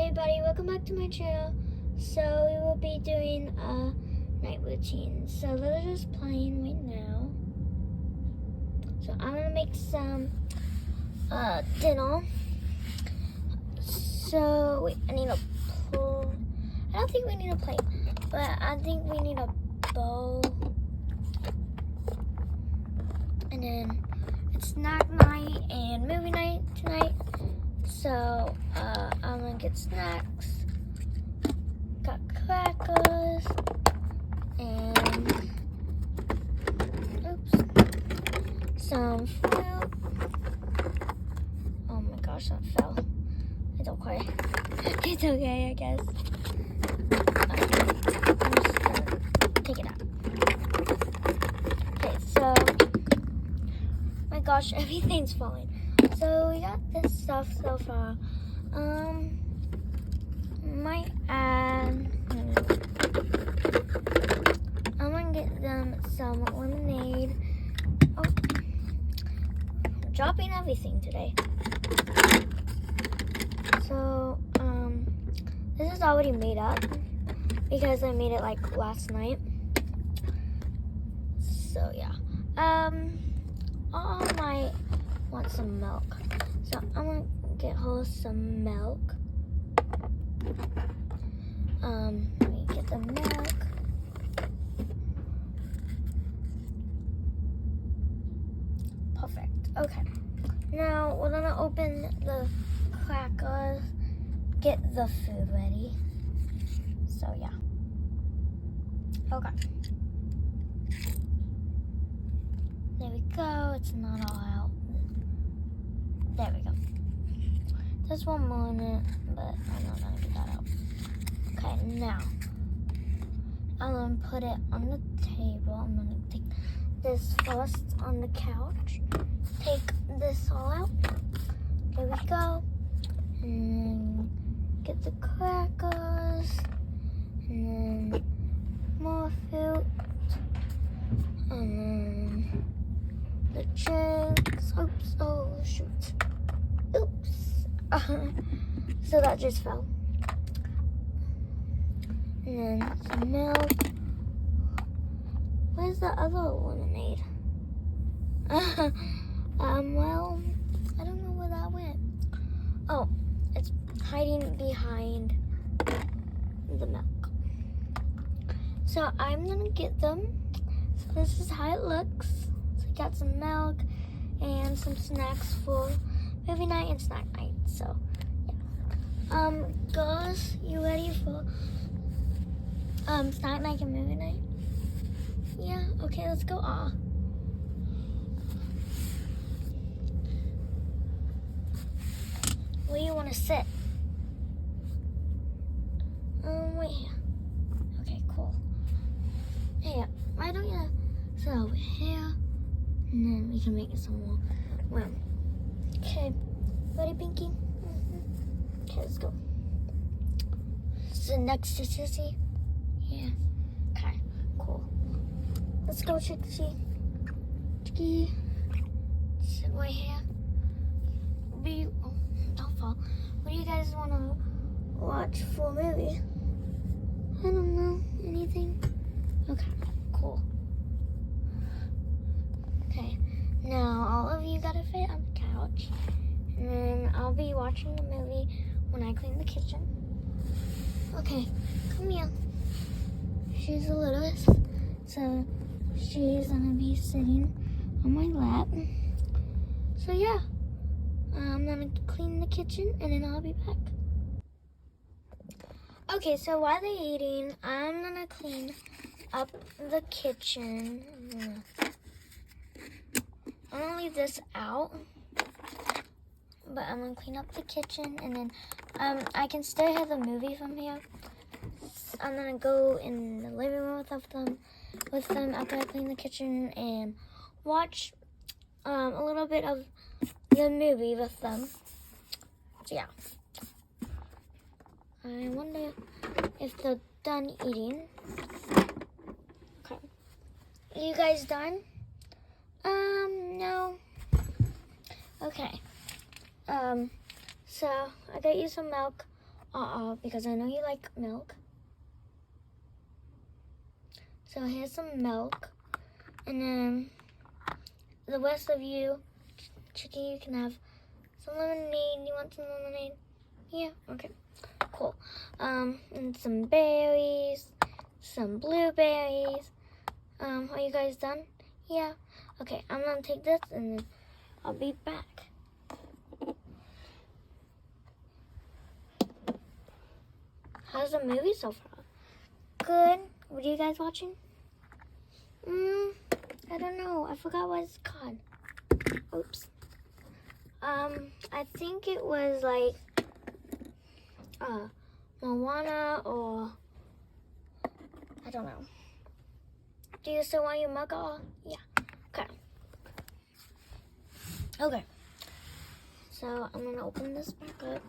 everybody, welcome back to my channel. So we will be doing a night routine. So Lilla's just playing right now. So I'm gonna make some dinner. So wait, I need a pull. I don't think we need a plate, but I think we need a bowl. And then it's snack night and movie night tonight. So I'm gonna get snacks. Got crackers and some fruit. Oh my gosh, that fell. It's okay. It's okay, I guess. Okay, I'm just gonna take it out. Okay, so my gosh, everything's falling. So we got this stuff so far. Might add. I'm gonna get them some lemonade. Oh, I'm dropping everything today. So this is already made up because I made it like last night. So yeah. I might want some milk. So I'm gonna get hold of some milk. Let me get the milk. Perfect. Okay. Now we're gonna open the crackers, get the food ready. So yeah. Okay. There we go. It's not all out. There we go. There's one more in it, but I'm not gonna get that out. Okay, now I'm gonna put it on the table. I'm gonna take this first on the couch. Take this all out. There we go. And then get the crackers. And then more fruit. And then the drinks. Oops, oh shoot. Oops. So that just fell. And then some milk. Where's the other lemonade? Well, I don't know where that went. Oh, it's hiding behind the milk. So I'm gonna get them. So this is how it looks. So I got some milk and some snacks for movie night and snack night. So yeah. Girls, you ready for snack night and movie night? Yeah, okay, let's go. Where do you want to sit? Wait here. Okay, cool. Hey, why don't you sit over here? And then we can make it some more room. Okay, ready, Pinky? Okay, let's go. Sit next to Sissy? Yeah. Okay, cool. Let's go, Trixie. Trixie. Sit right here. Oh, don't fall. What do you guys want to watch for a movie? I don't know. Anything? Okay, cool. Okay, now all of you gotta fit on the couch. And then I'll be watching the movie when I clean the kitchen. Okay, come here. She's the littlest, so she's gonna be sitting on my lap. So yeah, I'm gonna clean the kitchen and then I'll be back. Okay, so while they're eating, I'm gonna clean up the kitchen. I'm gonna leave this out, but I'm gonna clean up the kitchen and then I can still hear the movie from here. I'm gonna go in the living room with them after I clean the kitchen and watch a little bit of the movie with them. So yeah. I wonder if they're done eating. Okay. Are you guys done? No. Okay. So I got you some milk because I know you like milk. So here's some milk. And then the rest of you, Chicky, you can have some lemonade. You want some lemonade? Yeah, okay, cool. And some berries, some blueberries. Are you guys done? Yeah. Okay, I'm gonna take this and then I'll be back. How's the movie so far? Good. What are you guys watching? I don't know. I forgot what it's called. Oops. I think it was like Moana or I don't know. Do you still want your mug all? Yeah. Okay. Okay. So I'm gonna open this back up.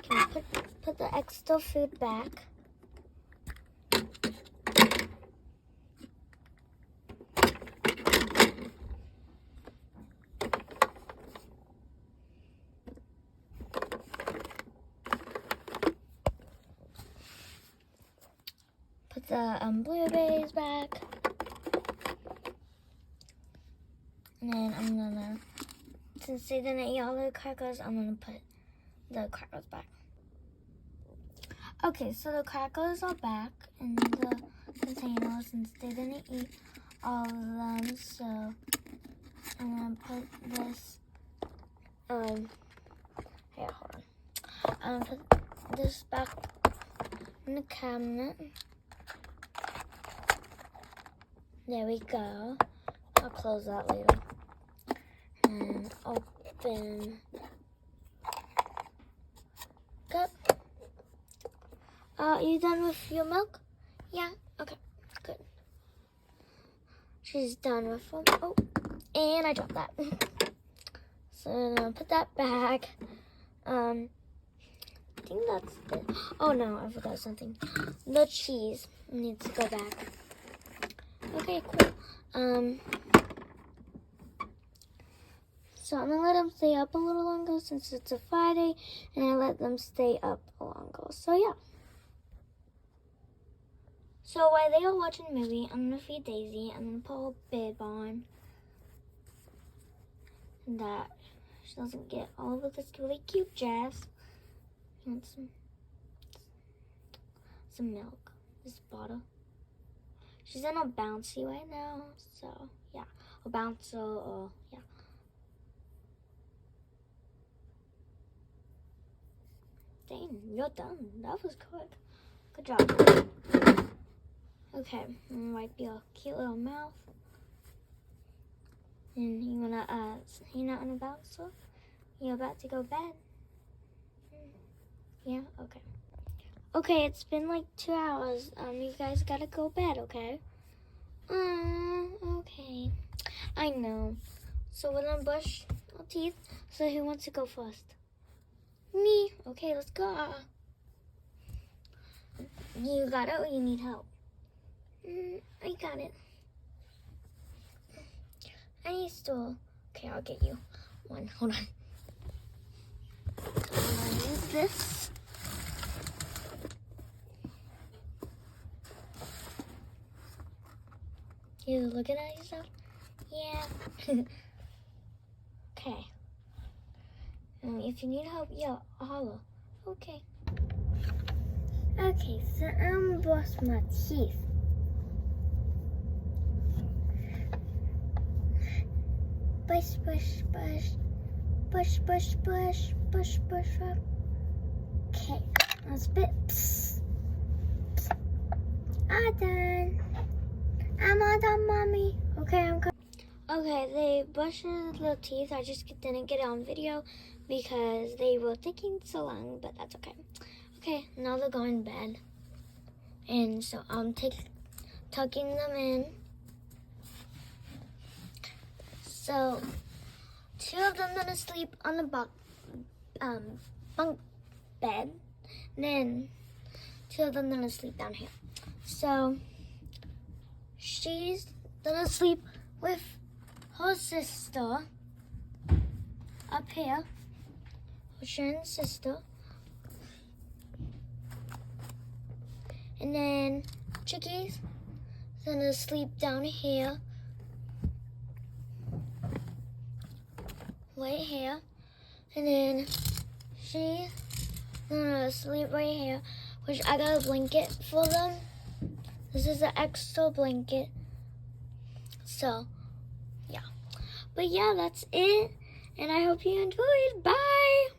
Can we put the extra food back? Put the blueberries back. And then I'm gonna, since they didn't eat all the crackers, I'm gonna put the crackers back. Okay, so the crackers are back in the container since they didn't eat all of them. So I'm gonna put this, here, hold on. I'm gonna put this back in the cabinet. There we go. I'll close that later. And open. Good. Are you done with your milk? Yeah? Okay, good. She's done with them. Oh, and I dropped that. So I'm gonna put that back. I think that's it. Oh no, I forgot something. The cheese needs to go back. Okay, cool. So I'm gonna let them stay up a little longer since it's a Friday, and I let them stay up longer. So yeah. So while they are watching the movie, I'm gonna feed Daisy. I'm gonna put her bib on, and that she doesn't get all of this really cute jazz. And some milk. This bottle. She's in a bouncy right now, so yeah, a bouncer or yeah. Dang, you're done. That was quick. Good job. Okay, I'm gonna wipe your cute little mouth. And you wanna hang out on a bouncer? You're about to go to bed? Yeah, okay. Okay, it's been like 2 hours. You guys gotta go to bed, okay? Okay. I know. So we're gonna brush our teeth. So who wants to go first? Me. Okay, let's go. You got it or you need help? I got it. I need a stool. Okay, I'll get you one. Hold on. I'm gonna use this. You looking at yourself? Yeah. Okay. If you need help, yeah, holler. Okay. Okay, so I'm brush my teeth. Brush, brush, brush. Brush, brush, brush, brush, brush, brush. Okay, let's spit. Psst. Psst. I'm done. I'm all done, Mommy. Okay, I'm coming. Okay, they brushed their teeth. I just didn't get it on video because they were taking so long, but that's okay. Okay, now they're going to bed. And so I'm tucking them in. So 2 of them gonna sleep on the bunk bed. And then 2 of them gonna sleep down here. So she's gonna sleep with her sister up here. Sharon's sister. And then Chicky's gonna sleep down here. Right here. And then she's gonna sleep right here, which I got a blanket for them. This is an extra blanket. So, yeah. But yeah, that's it. And I hope you enjoyed. Bye!